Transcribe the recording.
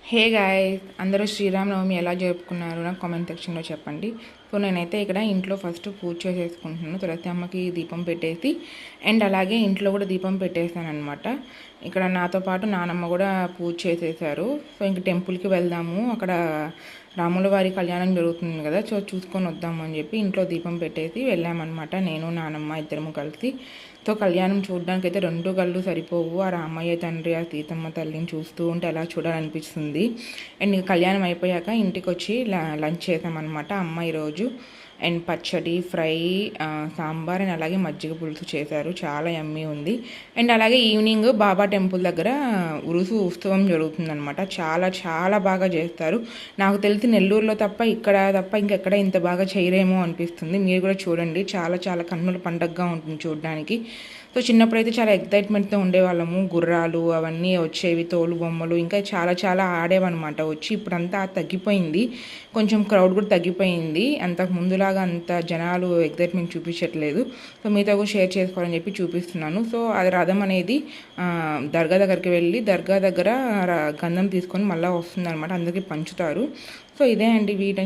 Hey guys, అందరూ శ్రీరామనవమి ఎలా జరుపుకున్నారు నాకు కామెంట్ సెక్షన్లో చెప్పండి. సో నేనైతే ఇక్కడ ఇంట్లో ఫస్ట్ పూజ చేసేసుకుంటున్నాను. తులసి అమ్మకి దీపం పెట్టేసి అండ్ అలాగే ఇంట్లో కూడా దీపం పెట్టేసాను అనమాట. ఇక్కడ నాతో పాటు నానమ్మ కూడా పూజ చేసేసారు. సో ఇంక టెంపుల్కి వెళ్దాము, అక్కడ రాముల వారి కళ్యాణం జరుగుతుంది కదా, సో చూసుకొని వద్దాము అని చెప్పి ఇంట్లో దీపం పెట్టేసి వెళ్ళామన్నమాట. నేను నానమ్మ ఇద్దరము కలిసి. సో కళ్యాణం చూడడానికి అయితే రెండు కళ్ళు సరిపోవు. ఆ రామయ్య తండ్రి ఆ సీతమ్మ తల్లిని చూస్తూ ఉంటే అలా చూడాలనిపిస్తుంది. అండ్ కళ్యాణం అయిపోయాక ఇంటికి వచ్చి లంచ్ చేసామన్నమాట. అమ్మ ఈరోజు అండ్ పచ్చడి, ఫ్రై, సాంబార్ అండ్ అలాగే మజ్జిగ పులుసు చేశారు. చాలా యమ్మీ ఉంది. అండ్ అలాగే ఈవినింగ్ బాబా టెంపుల్ దగ్గర ఉరుసు ఉత్సవం జరుగుతుందనమాట. చాలా చాలా బాగా చేస్తారు. నాకు తెలిసి నెల్లూరులో తప్ప ఇక్కడ తప్ప ఇంకెక్కడ ఇంత బాగా చేయరేమో అనిపిస్తుంది. మీరు కూడా చూడండి, చాలా చాలా కన్నుల పండగగా ఉంటుంది చూడడానికి. సో చిన్నప్పుడైతే చాలా ఎక్సైట్మెంట్తో ఉండేవాళ్ళము. గుర్రాలు అవన్నీ వచ్చేవి, తోలు బొమ్మలు, ఇంకా చాలా చాలా ఆడేవన్నమాట వచ్చి. ఇప్పుడంతా తగ్గిపోయింది, కొంచెం క్రౌడ్ కూడా తగ్గిపోయింది. అంతకు ముందులాగా అంత జనాలు ఎక్సైట్మెంట్ చూపించట్లేదు. సో మీతో కూడా షేర్ చేసుకోవాలని చెప్పి చూపిస్తున్నాను. సో అది రథం అనేది దర్గా దగ్గరికి వెళ్ళి దర్గా దగ్గర గంధం తీసుకొని మళ్ళీ వస్తుంది అనమాట, అందరికీ పంచుతారు. సో ఇదే అండి వీటి